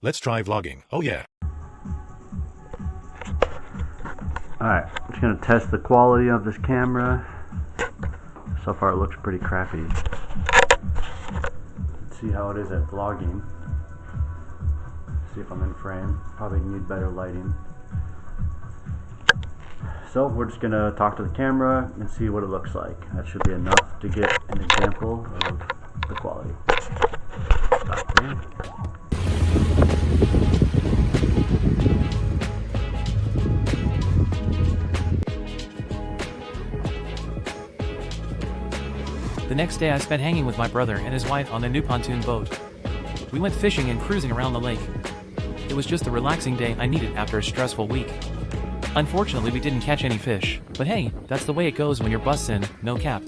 Let's try vlogging. Oh yeah. Alright, I'm just going to test the quality of this camera. So far it looks pretty crappy. Let's see how it is at vlogging. See if I'm in frame. Probably need better lighting. So we're just going to talk to the camera and see what it looks like. That should be enough to get an example of the quality. Stop there. The next day I spent hanging with my brother and his wife on the new pontoon boat. We went fishing and cruising around the lake. It was just the relaxing day I needed after a stressful week. Unfortunately, we didn't catch any fish, but hey, that's the way it goes when you're bussin', no cap.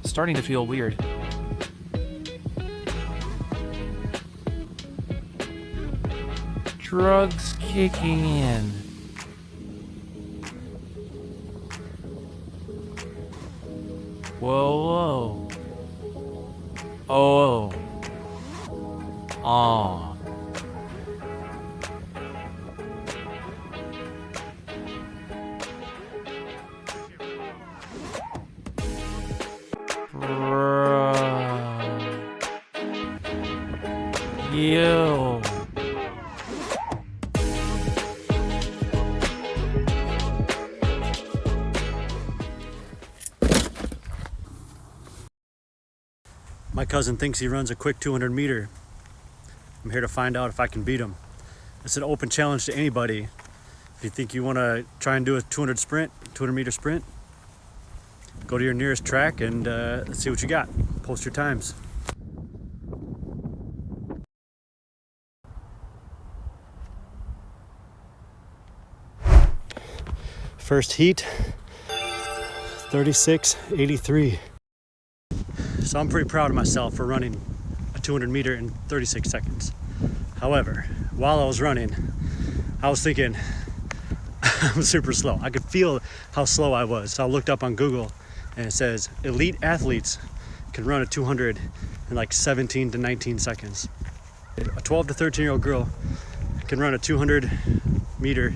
Starting to feel weird. Drugs kicking in. Whoa, whoa. Oh. Oh. Yo. My cousin thinks he runs a quick 200 meter. I'm here to find out if I can beat him. It's an open challenge to anybody. If you think you want to try and do a 200 meter sprint, go to your nearest track and let's see what you got. Post your times. First heat, 36:83. So I'm pretty proud of myself for running a 200 meter in 36 seconds. However, while I was running, I was thinking, I'm super slow. I could feel how slow I was. So I looked up on Google and it says elite athletes can run a 200 in like 17 to 19 seconds. A 12 to 13-year-old girl can run a 200 meter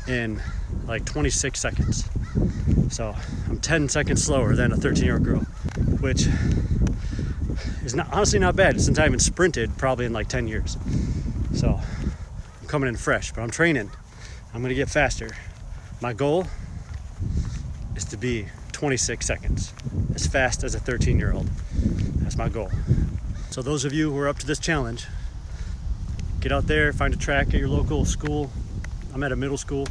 in like 26 seconds. So I'm 10 seconds slower than a 13-year-old girl, which is honestly not bad since I haven't sprinted probably in like 10 years. So I'm coming in fresh, but I'm training. I'm gonna get faster. My goal is to be 26 seconds, as fast as a 13-year-old. That's my goal. So those of you who are up to this challenge, get out there, find a track at your local school. I'm at a middle school.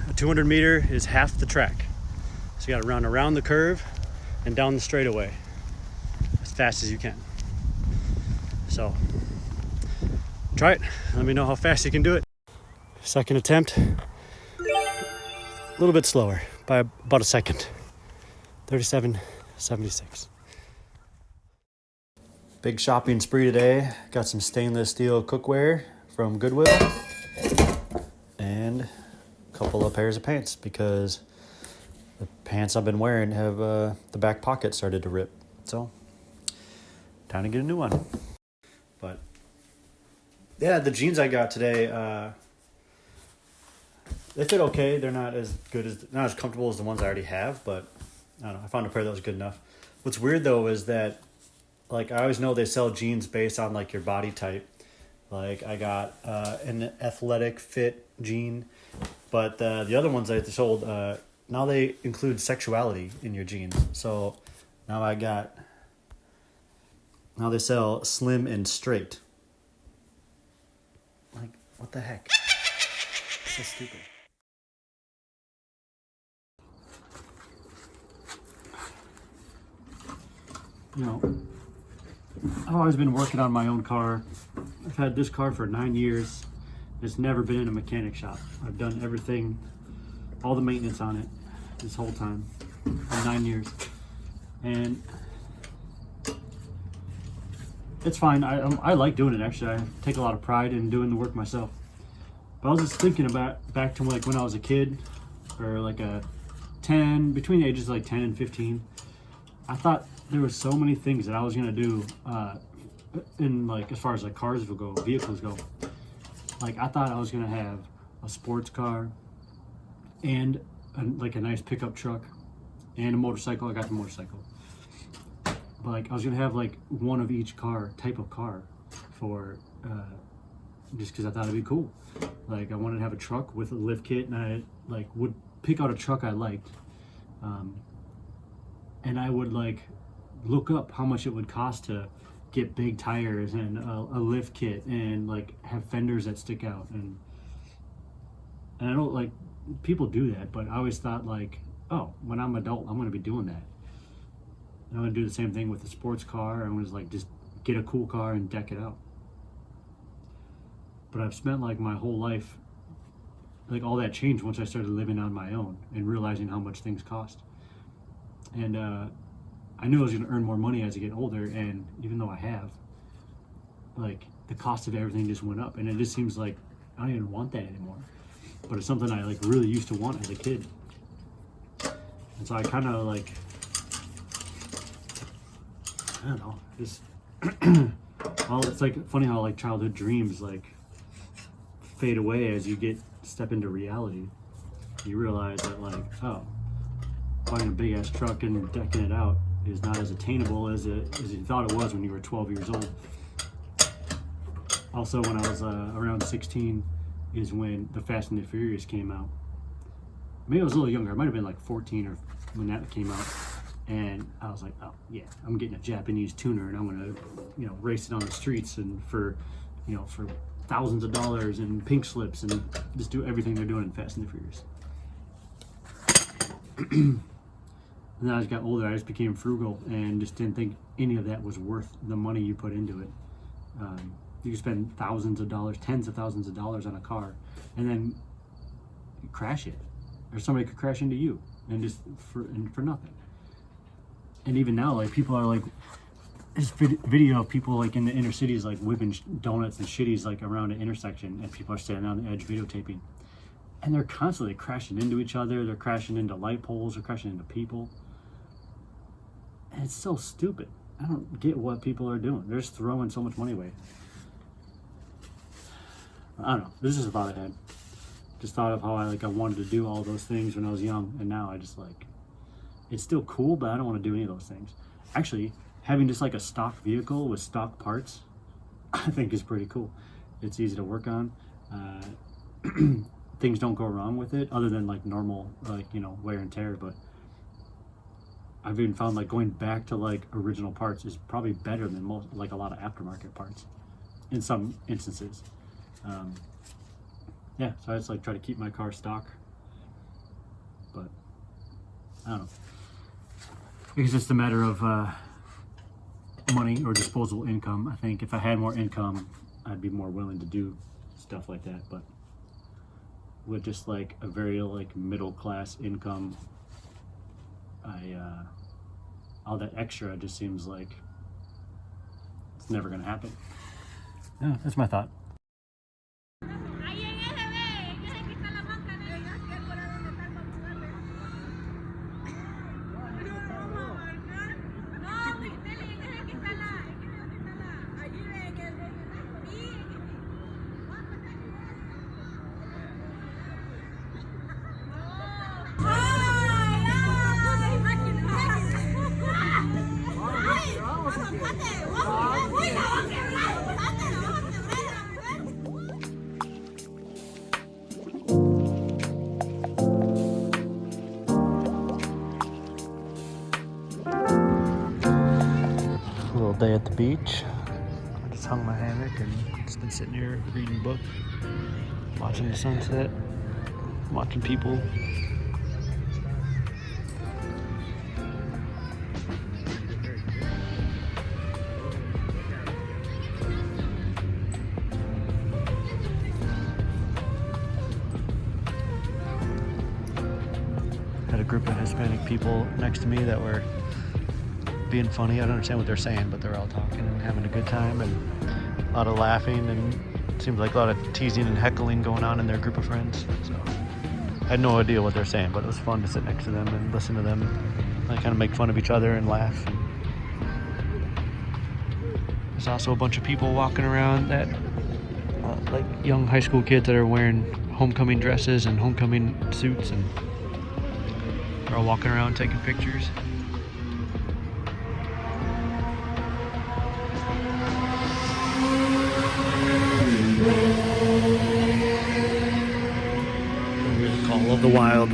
A 200 meter is half the track. So you gotta run around the curve and down the straightaway as fast as you can. So try it. Let me know how fast you can do it. Second attempt, a little bit slower by about a second. 37:76. Big shopping spree today. Got some stainless steel cookware from Goodwill and a couple of pairs of pants because the pants I've been wearing have the back pocket started to rip. So time to get a new one. But yeah, the jeans I got today, they fit okay. They're not as comfortable as the ones I already have, but I don't know. I found a pair that was good enough. What's weird though is that, like, I always know they sell jeans based on like your body type. Like I got an athletic fit jean, but the other ones they sold, now they include sexuality in your jeans. So now they sell slim and straight. Like, what the heck? It's so stupid. You know, I've always been working on my own car. I've had this car for 9 years. It's never been in a mechanic shop. I've done everything, all the maintenance on it this whole time, for 9 years. And it's fine. I like doing it, actually. I take a lot of pride in doing the work myself. But I was just thinking about back to like when I was a kid, or like a between the ages of like 10 and 15, I thought there was so many things that I was gonna do in like as far as like cars go, vehicles go. Like I thought I was gonna have a sports car and like a nice pickup truck and a motorcycle. I got the motorcycle, but like I was gonna have like one of each type of car for just because I thought it'd be cool. Like I wanted to have a truck with a lift kit, and I like would pick out a truck I liked, and I would like look up how much it would cost to get big tires and a lift kit and like have fenders that stick out, and I don't like people do that, but I always thought like, oh, when I'm adult I'm going to be doing that, and I'm going to do the same thing with a sports car. I'm going to like just get a cool car and deck it out. But I've spent like my whole life, like all that changed once I started living on my own and realizing how much things cost. And I knew I was going to earn more money as I get older, and even though I have, like the cost of everything just went up, and it just seems like I don't even want that anymore. But it's something I like really used to want as a kid. And so I kind of like, I don't know, just well, it's like funny how like childhood dreams like fade away as you step into reality. You realize that like, oh, buying a big ass truck and decking it out is not as attainable as you thought it was when you were 12 years old. Also, when I was around 16 is when the Fast and the Furious came out. Maybe I was a little younger. I might have been like 14 or when that came out. And I was like, oh yeah, I'm getting a Japanese tuner and I'm gonna, race it on the streets and for thousands of dollars and pink slips and just do everything they're doing in Fast and the Furious. And then as I got older, I just became frugal and just didn't think any of that was worth the money you put into it. You could spend thousands of dollars, tens of thousands of dollars on a car, and then you crash it, or somebody could crash into you, and just for nothing. And even now, like people are like, this video of people like in the inner cities like whipping donuts and shitties like around an intersection, and people are standing on the edge videotaping, and they're constantly crashing into each other. They're crashing into light poles. They're crashing into people. And it's so stupid. I don't get what people are doing. They're just throwing so much money away. I don't know. This is a thought I had. Just thought of how I wanted to do all those things when I was young, and now I just like, it's still cool, but I don't want to do any of those things. Actually, having just like a stock vehicle with stock parts, I think is pretty cool. It's easy to work on. Things don't go wrong with it, other than like normal, wear and tear. But I've even found like going back to like original parts is probably better than a lot of aftermarket parts in some instances. Yeah, so I just like try to keep my car stock, but I don't know. It's just a matter of money or disposable income. I think if I had more income, I'd be more willing to do stuff like that. But with just like a very like middle class income, all that extra just seems like it's never gonna happen. Yeah, that's my thought. Day at the beach. I just hung my hammock and just been sitting here reading a book, watching the sunset, watching people. Had a group of Hispanic people next to me that were being funny. I don't understand what they're saying, but they're all talking and having a good time and a lot of laughing, and it seems like a lot of teasing and heckling going on in their group of friends. So had no idea what they're saying, but it was fun to sit next to them and listen to them. They kind of make fun of each other and laugh. There's also a bunch of people walking around that, like young high school kids that are wearing homecoming dresses and homecoming suits, and they're all walking around taking pictures. Call of the Wild.